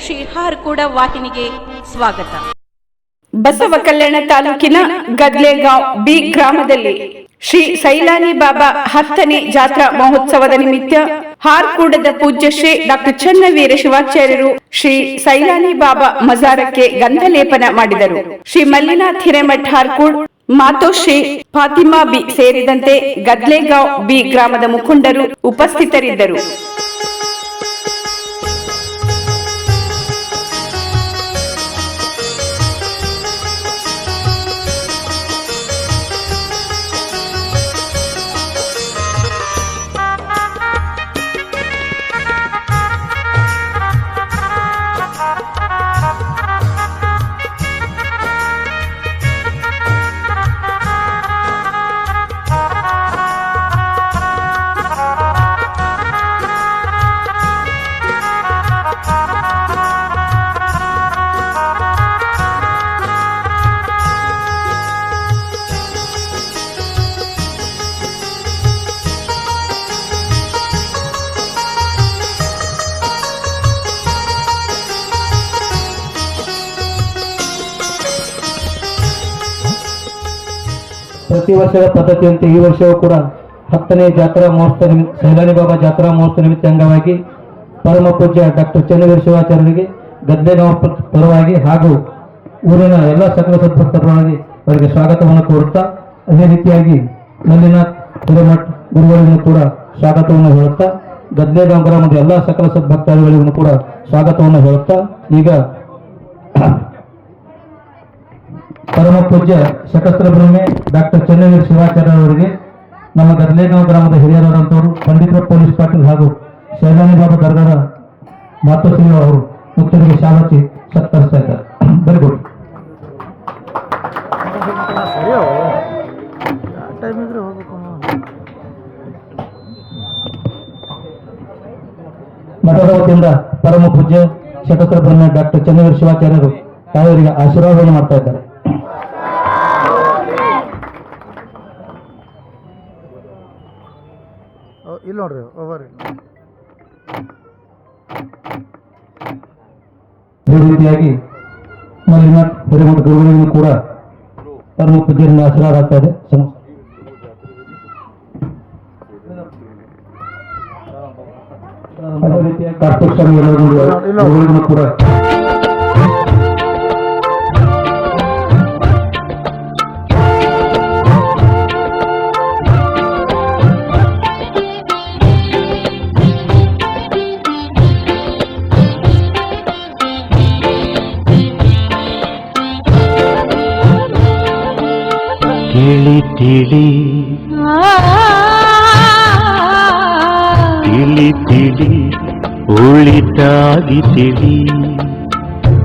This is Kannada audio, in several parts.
ಶ್ರೀ ಹಾರಕೂಡ ವಾಹಿನಿಗೆ ಸ್ವಾಗತ. ಬಸವ ಕಲ್ಯಾಣ ತಾಲೂಕಿನ ಗದ್ಲೆಗಾಂವ್ ಬಿ ಗ್ರಾಮದಲ್ಲಿ ಶ್ರೀ ಸೈಲಾನಿ ಬಾಬಾ 10ನೇ ಜಾತ್ರಾ ಮಹೋತ್ಸವದ ನಿಮಿತ್ತ ಹಾರಕೂಡದ ಪೂಜ್ಯ ಶ್ರೀ ಡಾಕ್ಟರ್ ಚನ್ನವೀರ ಶಿವಾಚಾರ್ಯರು ಶ್ರೀ ಸೈಲಾನಿ ಬಾಬಾ ಮಜಾರಕ್ಕೆ ಗಂಧಲೇಪನ ಮಾಡಿದರು. ಶ್ರೀ ಮಲ್ಲಿನಾಥ್ ಹಿರೇಮಠ್ ಹಾರಕೂಡ್, ಮಾತೋಶ್ರೀ ಫಾತಿಮಾ ಬಿ ಸೇರಿದಂತೆ ಗದ್ಲೆಗಾಂವ್ ಬಿ ಗ್ರಾಮದ ಮುಖಂಡರು ಉಪಸ್ಥಿತರಿದ್ದರು. ಪ್ರತಿ ವರ್ಷದ ಪದ್ಧತಿಯಂತೆ ಈ ವರ್ಷವೂ ಕೂಡ 10ನೇ ಜಾತ್ರಾ ಮಹೋತ್ಸವ ಸೈಲಾನಿ ಬಾಬಾ ಜಾತ್ರಾ ಮಹೋತ್ಸವ ನಿಮಿತ್ತ ಅಂಗವಾಗಿ ಪರಮ ಪೂಜ್ಯ ಡಾಕ್ಟರ್ ಚನ್ನವೀರ ಶಿವಾಚಾರ್ಯರಿಗೆ ಗದ್ಲೆಗಾಂವ್ ಪರವಾಗಿ ಹಾಗೂ ಊರಿನ ಎಲ್ಲ ಸಕಲ ಸದ್ಭಕ್ತರ ಪರವಾಗಿ ಅವರಿಗೆ ಸ್ವಾಗತವನ್ನು ಕೋರುತ್ತಾ, ಅದೇ ರೀತಿಯಾಗಿ ಮಲ್ಲಿನಾಥ್ ಹಿರೇಮಠ್ ಗುರುಗಳಿಗೂ ಕೂಡ ಸ್ವಾಗತವನ್ನು ಹೇಳುತ್ತಾ, ಗದ್ಲೆಗಾಂವ್ ಗ್ರಾಮದ ಎಲ್ಲ ಸಕಲ ಸದ್ಭಕ್ತರುಗಳಿಗೂ ಕೂಡ ಸ್ವಾಗತವನ್ನು ಹೇಳುತ್ತಾ, ಈಗ ಪರಮ ಪೂಜ್ಯ ಶಕಸ್ತ್ರ ಬ್ರಹ್ಮೆ ಡಾಕ್ಟರ್ ಚನ್ನವೀರ ಶಿವಾಚಾರ್ಯ ಅವರಿಗೆ ನಮ್ಮ ಗದ್ಲೆಗಾಂವ್ ಗ್ರಾಮದ ಹಿರಿಯರಾದಂಥವರು ಪಂಡಿತ ಪೊಲೀಸ್ ಪಾಟೀಲ್ ಹಾಗೂ ಸೈಲಾನಿ ಬಾಬಾ ದರ್ಗಾದ ಮಾತೋಶ್ರೀ ಅವರು ಮುಖ್ಯರಿಗೆ ಶಾಲಚಿ ಸತ್ಕರಿಸ್ತಾ ಇದ್ದಾರೆ. Very good. ಮಠದ ವತಿಯಿಂದ ಪರಮ ಪೂಜ್ಯ ಶಕಸ್ತ್ರ ಬ್ರಹ್ಮೆ ಡಾಕ್ಟರ್ ಚನ್ನವೀರ ಶಿವಾಚಾರ್ಯರು ತಾವರಿಗೆ ಆಶೀರ್ವಾದವನ್ನು ಮಾಡ್ತಾ ಇದ್ದಾರೆ. ಇಲ್ಲಿ ನೋಡ್ರಿ ಓವರ್. ಅದೇ ರೀತಿಯಾಗಿ ಮಲ್ಲಿನಾಥ್ ಹಿರೇಮಠ ಗುರುಗಳಿಗೂ ಕೂಡ ಪರಮ ಪೂಜ್ಯರಿಂದ ಆಶೀರ್ವಾದ ಆಗ್ತಾ ಇದೆ. ಅದೇ ರೀತಿಯಾಗಿ ಕಾರ್ತಿಕ್ ಸ್ವಾಮಿ ಗುರುಗಳಿಗೂ ಕೂಡ ತಿಳಿ ತಿಳಿ ತಿಳಿ ತಿಳಿ ಒಳಿತಾಗಿ ತಿಳಿ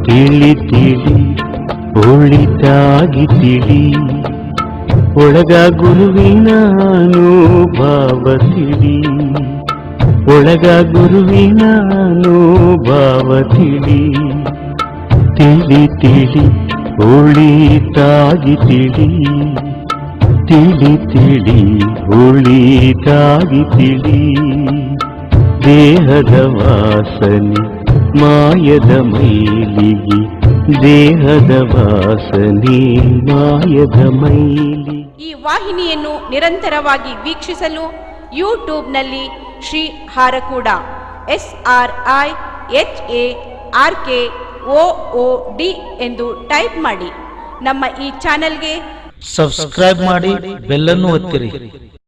ತಿಳಿ ತಿಳಿ ಒಳಿತಾಗಿ ತಿಳಿ ಒಳಗ ಗುರುವಿನ ಅನುಭವ ತಿಳಿ ಒಳಗ ಗುರುವಿನ ಅನುಭವ ತಿಳಿ ತಿಳಿ ತಿಳಿ ಒಳಿತಾಗಿ ತಿಳಿ ತಿಳಿ ತಿಳಿ ಒಳಿತಾಗಿ ತಿಳಿ ದೇಹದ ವಾಸನೆ ಮಾಯದ ಮೈಲಿಗೆ ದೇಹದ ವಾಸನೆ ಮಾಯದ ಮೈಲಿ. ಈ ವಾಹಿನಿಯನ್ನು ನಿರಂತರವಾಗಿ ವೀಕ್ಷಿಸಲು ಯೂಟ್ಯೂಬ್ನಲ್ಲಿ ಶ್ರೀ ಹಾರಕೂಡ SRIHARKOOD ಎಂದು ಟೈಪ್ ಮಾಡಿ. ನಮ್ಮ ಈ ಚಾನೆಲ್ಗೆ ಸಬ್ಸ್ಕ್ರೈಬ್ ಮಾಡಿ, ಬೆಲ್ ಅನ್ನು ಒತ್ತಿರಿ.